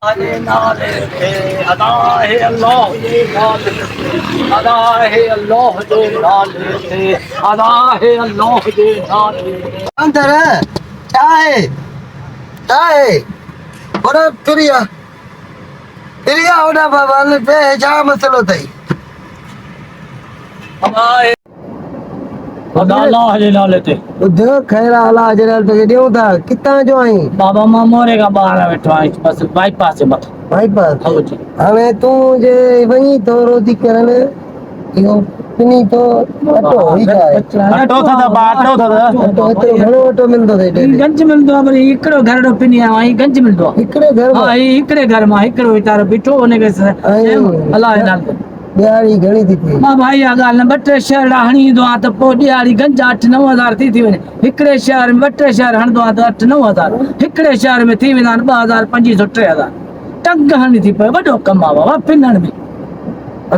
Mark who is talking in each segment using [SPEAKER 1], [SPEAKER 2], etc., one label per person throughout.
[SPEAKER 1] नाले ते अदा है अल्लाह ये नाले ते अदा है अल्लाह ये नाले ते अदा है अल्लाह ये नाले ते
[SPEAKER 2] अंदर है क्या है बड़ा फिरिया होना बाबा ने पे जा मसलो तई
[SPEAKER 1] अदा है अदा अल्लाह ये नाले ते
[SPEAKER 2] बुध खैरा अला जरल ते देऊ था कितना जो आई
[SPEAKER 1] बाबा मामोरे का बाहर बैठो आई बस बाईपास से मत
[SPEAKER 2] भाई पास
[SPEAKER 1] हाँ जी
[SPEAKER 2] हमें तू जे वही तो रोदी करन यो पिनी तो अटो ही जाए
[SPEAKER 1] अटो था बाटो था
[SPEAKER 2] तो घणो अटो मिलदो थे डेली
[SPEAKER 1] गंज मिलदो आहे वरी हिकिड़ो घर ॾो पिनी आहे ही गंज मिलदो आहे
[SPEAKER 2] इकड़े घर में
[SPEAKER 1] हा ही हिकिड़े घर मां हिकिड़ो वीचारो बीठो हुनखे अलाह जे नाले
[SPEAKER 2] दिहाड़ी घणी थी थिए
[SPEAKER 1] मां भाई आ ॻाल्हि न 2-3 शहर हणी ईंदो आहे त पोइ ॾियारी गंज 8-9 हज़ार थी वञे हिकिड़े शहर में 2-3 शहर हणंदो आहे त 8-9 हज़ार हिकिड़े शहर में थी वेंदा आहिनि 2,500-3,000 टंग हणी थी पए वॾो कमु आहे बाबा पिनण में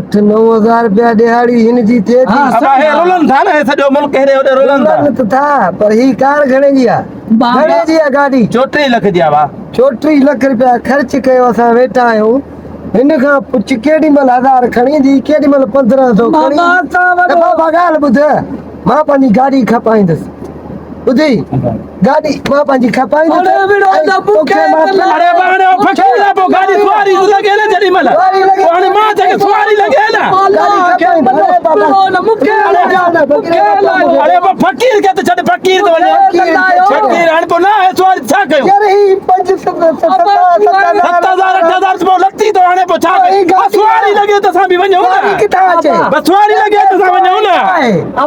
[SPEAKER 2] 8-9 हज़ार रुपया दिहाड़ी हिन जी थिए थी
[SPEAKER 1] हाँ,
[SPEAKER 3] अब हे रुलन था न सॼो मुल्क हेॾे होॾे रुलन था
[SPEAKER 2] तो था पर ही कार घणे जी आहे
[SPEAKER 1] बाबा
[SPEAKER 2] घणे जी आहे गाॾी
[SPEAKER 3] 34 लख जी आवा
[SPEAKER 2] 34 लख रुपया ख़र्च कयो असां वेठा आहियूं हिन खां पुछ केॾी महिल 1000 खणी जी केॾी महिल 1500 खणी
[SPEAKER 1] बाबा तव्हां
[SPEAKER 2] त
[SPEAKER 1] वॾो
[SPEAKER 2] बाबा ॻाल्हि ॿुध मां पंहिंजी गाॾी खपाईंदुसि ॿुधी गाॾी मां पंहिंजी खपाईंदुसि
[SPEAKER 1] अरे विड़ो
[SPEAKER 2] ऐं
[SPEAKER 1] त मूंखे
[SPEAKER 2] तोखे मां
[SPEAKER 1] त
[SPEAKER 3] अरे बाणे ओ फकीर आहे पोइ गाॾी सुवारी लॻे न जॾहिं महिल
[SPEAKER 2] सुवारी लॻे।
[SPEAKER 3] पोइ हाणे मां चई सुवारी लॻे न
[SPEAKER 1] अलाह खे
[SPEAKER 2] अरे बाबा।
[SPEAKER 1] विड़ो न मूंखे मूंखे अलाह
[SPEAKER 3] अरे पोइ फकीर खे त छॾ फकीर थो वञे फकीर हाणे पोइ न आहे सुवारी छा कयूं
[SPEAKER 2] यार ही
[SPEAKER 3] 7,000 8,000 पोइ लथी थो हाणे पोइ छा कयूं सुवारी लॻे त असां बि वञूं न
[SPEAKER 2] किथां अचे
[SPEAKER 3] बस सुवारी लॻे त असां वञूं न